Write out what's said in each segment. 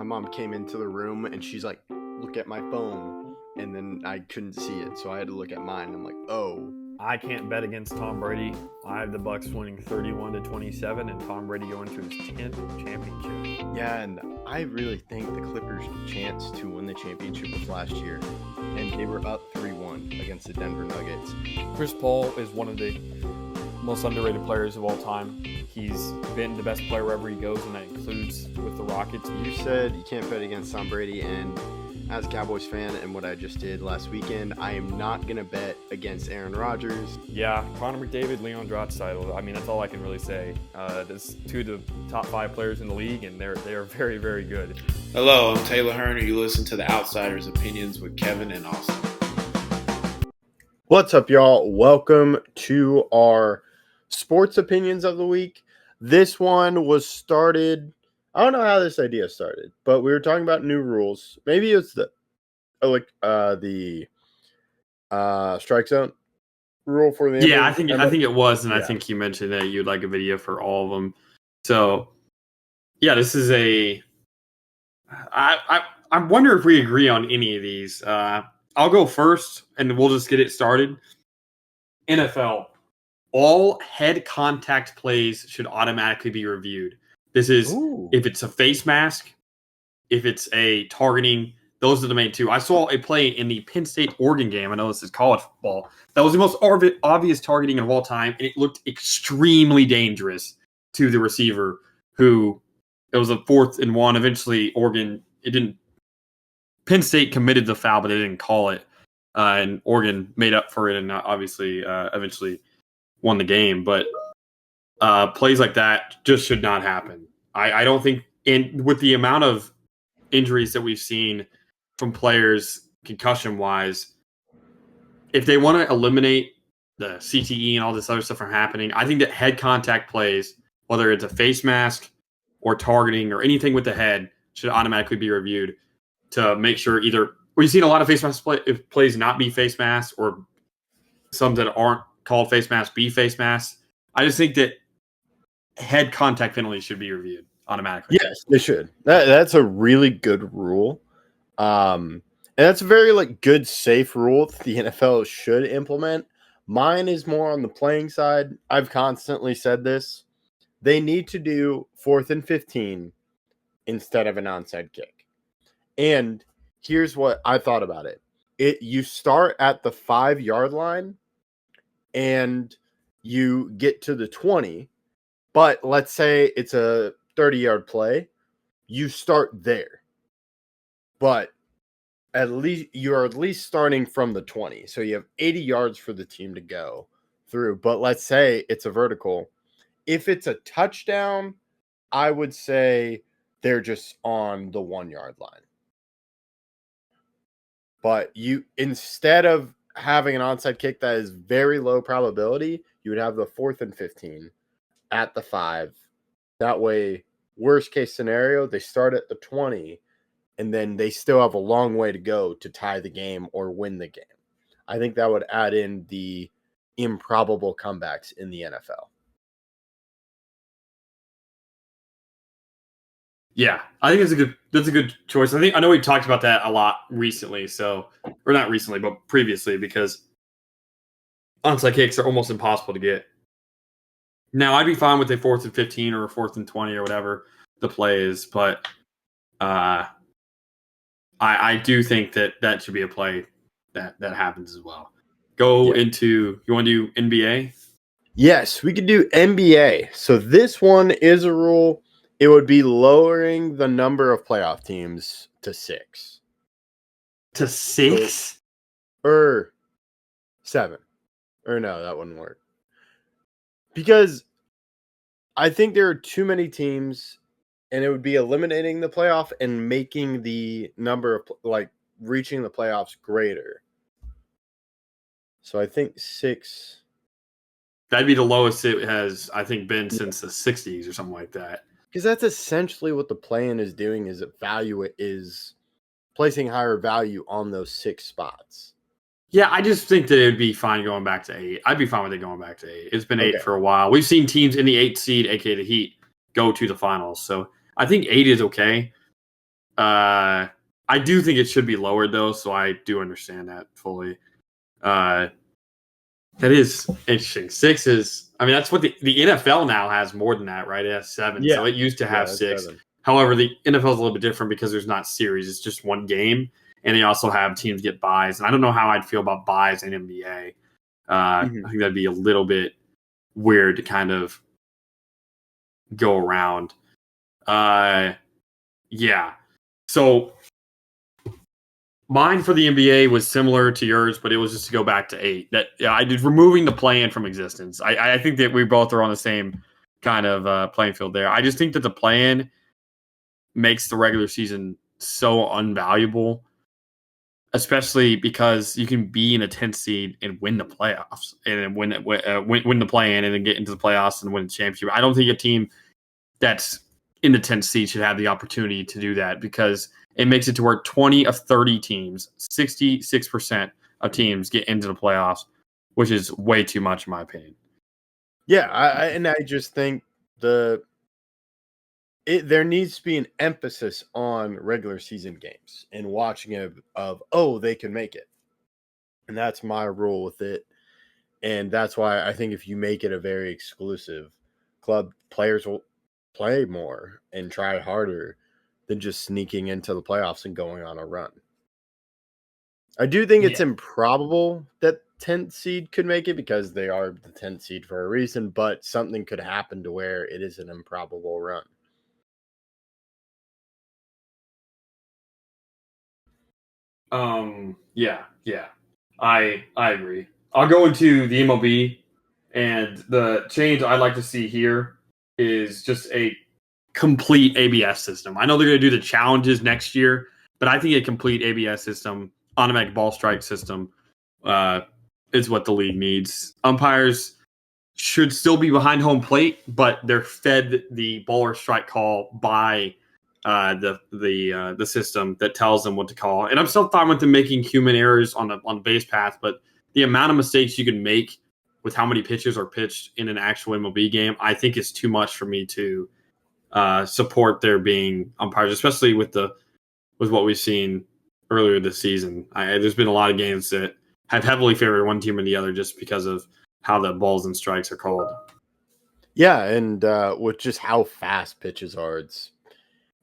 my mom came into the room and she's like, look at my phone. And then I couldn't see it, so I had to look at mine. I'm like, oh. I can't bet against Tom Brady. I have the Bucks winning 31-27 and Tom Brady going to his 10th championship. Yeah, and I really think the Clippers' chance to win the championship was last year. And they were up 3-1 against the Denver Nuggets. Chris Paul is one of the most underrated players of all time. He's been the best player wherever he goes, and that includes with the Rockets. You said you can't bet against Tom Brady, and as a Cowboys fan and what I just did last weekend, I am not going to bet against Aaron Rodgers. Yeah, Connor McDavid, Leon Draisaitl. I mean, that's all I can really say. There's two of the top 5 players in the league, and they are very, very good. Hello, I'm Taylor Hearn, and you listen to The Outsiders' Opinions with Kevin and Austin. What's up, y'all? Welcome to our sports opinions of the week. This one was started... I don't know how this idea started, but we were talking about new rules. Maybe it's the strike zone rule for the I think it was, and yeah. I think you mentioned that you'd like a video for all of them. So, yeah, this is a. I wonder if we agree on any of these. I'll go first, and we'll just get it started. NFL, all head contact plays should automatically be reviewed. This is if it's a face mask, if it's a targeting, those are the main two. I saw a play in the Penn State-Oregon game. I know this is college football. That was the most obvious targeting of all time, and it looked extremely dangerous to the receiver who it was a 4th and 1. Eventually, Penn State committed the foul, but they didn't call it. And Oregon made up for it and obviously eventually won the game. But plays like that just should not happen. I don't think, with the amount of injuries that we've seen from players concussion-wise, if they want to eliminate the CTE and all this other stuff from happening, I think that head contact plays, whether it's a face mask or targeting or anything with the head, should automatically be reviewed to make sure either we've seen a lot of face mask plays not be face masks or some that aren't called face masks be face masks. I just think that head contact penalties should be reviewed automatically. Yes, they should. That's a really good rule. And that's a very good, safe rule that the NFL should implement. Mine is more on the playing side. I've constantly said this. They need to do 4th and 15 instead of an onside kick. And here's what I thought about it. You start at the 5-yard line and you get to the 20. But let's say it's a 30-yard play. You start there. But you're at least starting from the 20. So you have 80 yards for the team to go through. But let's say it's a vertical. If it's a touchdown, I would say they're just on the 1-yard line. But instead of having an onside kick that is very low probability, you would have the 4th and 15 at the 5. That way, worst case scenario, they start at the 20, and then they still have a long way to go to tie the game or win the game. I think that would add in the improbable comebacks in the NFL. Yeah, I think that's a good choice. I know we talked about that a lot recently, or not recently, but previously, because onside kicks are almost impossible to get. Now, I'd be fine with a 4th and 15 or a 4th and 20 or whatever the play is, but I do think that should be a play that happens as well. You want to do NBA? Yes, we could do NBA. So this one is a rule. It would be lowering the number of playoff teams to 6. To 6? Or 7. Or no, that wouldn't work. Because I think there are too many teams, and it would be eliminating the playoff and making the number of, reaching the playoffs greater. So I think 6. That'd be the lowest it has, I think, been since the 60s or something like that. Because that's essentially what the play-in is doing, is placing higher value on those 6 spots. Yeah, I just think that it would be fine going back to 8. I'd be fine with it going back to 8. It's been 8 for a while. We've seen teams in the 8th seed, aka the Heat, go to the finals. So I think 8 is okay. I do think it should be lowered though, so I do understand that fully. That is interesting. 6 is, I mean, that's what the NFL now has more than that, right? It has 7. Yeah. So it used to have that's 6. 7. However, the NFL is a little bit different because there's not series; it's just one game, and they also have teams get buys. And I don't know how I'd feel about buys in NBA. I think that'd be a little bit weird to kind of go around. Yeah. So mine for the NBA was similar to yours, but it was just to go back to 8. That I did removing the play-in from existence. I think that we both are on the same kind of playing field there. I just think that the play-in makes the regular season so unvaluable, especially because you can be in a 10th seed and win the playoffs and then win the play-in and then get into the playoffs and win the championship. I don't think a team that's in the 10th seed should have the opportunity to do that because it makes it to where 20 of 30 teams, 66% of teams get into the playoffs, which is way too much in my opinion. Yeah, I just think there needs to be an emphasis on regular season games and watching it of they can make it. And that's my rule with it. And that's why I think if you make it a very exclusive club, players will play more and try harder than just sneaking into the playoffs and going on a run. I do think it's improbable that 10th seed could make it because they are the 10th seed for a reason, but something could happen to where it is an improbable run. Yeah. I agree. I'll go into the MLB, and the change I'd like to see here is just a complete ABS system. I know they're going to do the challenges next year, but I think a complete ABS system, automatic ball strike system, is what the league needs. Umpires should still be behind home plate, but they're fed the ball or strike call by the system that tells them what to call. And I'm still fine with them making human errors on the base path, but the amount of mistakes you can make with how many pitches are pitched in an actual MLB game, I think is too much for me to support there being umpires, especially with what we've seen earlier this season. There's been a lot of games that have heavily favored one team or the other just because of how the balls and strikes are called. Yeah, and with just how fast pitches are, it's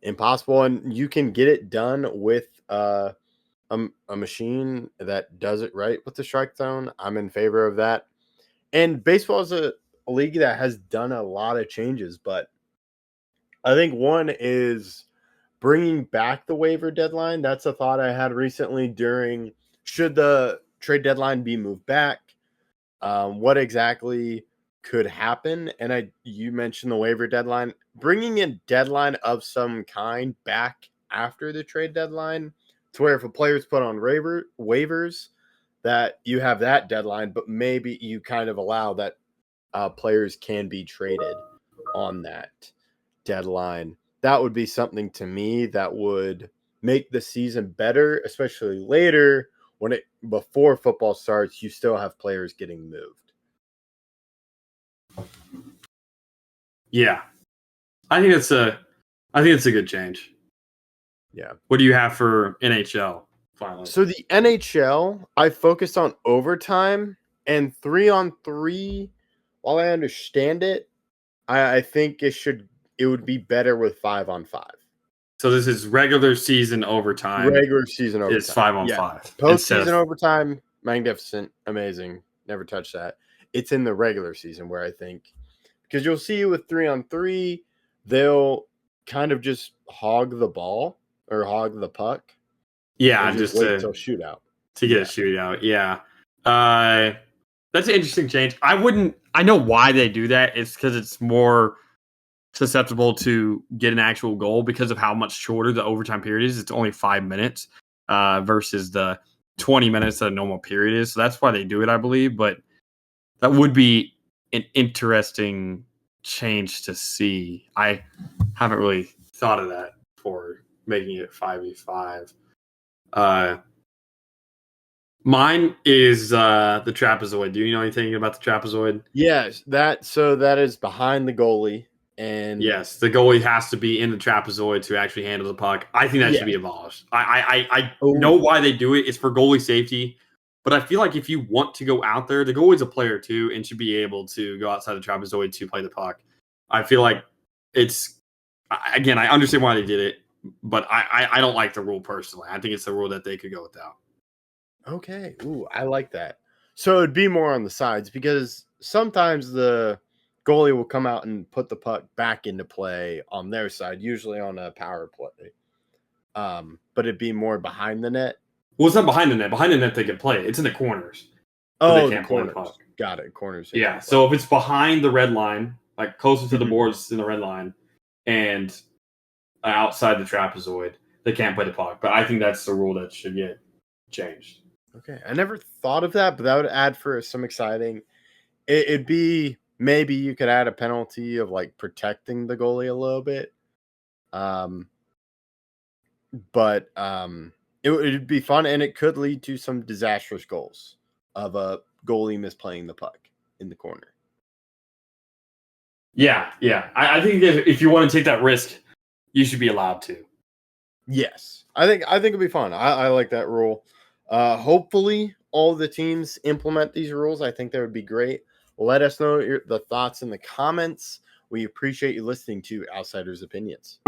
impossible. And you can get it done with a machine that does it right with the strike zone. I'm in favor of that. And baseball is a league that has done a lot of changes, but I think one is bringing back the waiver deadline. That's a thought I had recently during should the trade deadline be moved back? What exactly could happen? And you mentioned the waiver deadline. Bringing a deadline of some kind back after the trade deadline to where if a player's put on waivers, that you have that deadline, but maybe you kind of allow that players can be traded on that deadline. That would be something to me that would make the season better, especially later before football starts, you still have players getting moved. Yeah. I think it's a good change. Yeah. What do you have for NHL finally? So the NHL, I focused on overtime and 3-on-3. While I understand it, I think it would be better with 5-on-5. So this is regular season overtime. Regular season overtime. It's 5-on-5. Postseason overtime, magnificent, amazing. Never touch that. It's in the regular season where I think, because you'll see with 3-on-3, they'll kind of just hog the ball or hog the puck. Yeah, just wait until shootout. To get a shootout, yeah. That's an interesting change. I know why they do that. It's because it's more susceptible to get an actual goal because of how much shorter the overtime period is. It's only 5 minutes versus the 20 minutes that a normal period is. So that's why they do it, I believe. But that would be an interesting change to see. I haven't really thought of that for making it 5v5. Mine is the trapezoid. Do you know anything about the trapezoid? Yes, that is behind the goalie, And Yes, the goalie has to be in the trapezoid to actually handle the puck. I think that Yeah. should be abolished. I Oh. know why they do it. It's for goalie safety. But I feel like if you want to go out there, the goalie's a player too and should be able to go outside the trapezoid to play the puck. I feel like again, I understand why they did it, but I don't like the rule personally. I think it's the rule that they could go without. Okay. Ooh, I like that. So it'd be more on the sides because sometimes the goalie will come out and put the puck back into play on their side, usually on a power play. But it'd be more behind the net. Well, it's not behind the net. Behind the net, they can play it. It's in the corners. Oh, they the can't play the corners. puck. Got it. Corners. Yeah. So if it's behind the red line, like closer to the boards in the red line, and outside the trapezoid, they can't play the puck. But I think that's the rule that should get changed. Okay. I never thought of that, but that would add for some exciting. It'd be maybe you could add a penalty of like protecting the goalie a little bit. But it'd be fun, and it could lead to some disastrous goals of a goalie misplaying the puck in the corner. Yeah. I think if you want to take that risk, you should be allowed to. Yes, I think it'd be fun. I like that rule. Hopefully, all the teams implement these rules. I think that would be great. Let us know the thoughts in the comments. We appreciate you listening to Outsiders Opinions.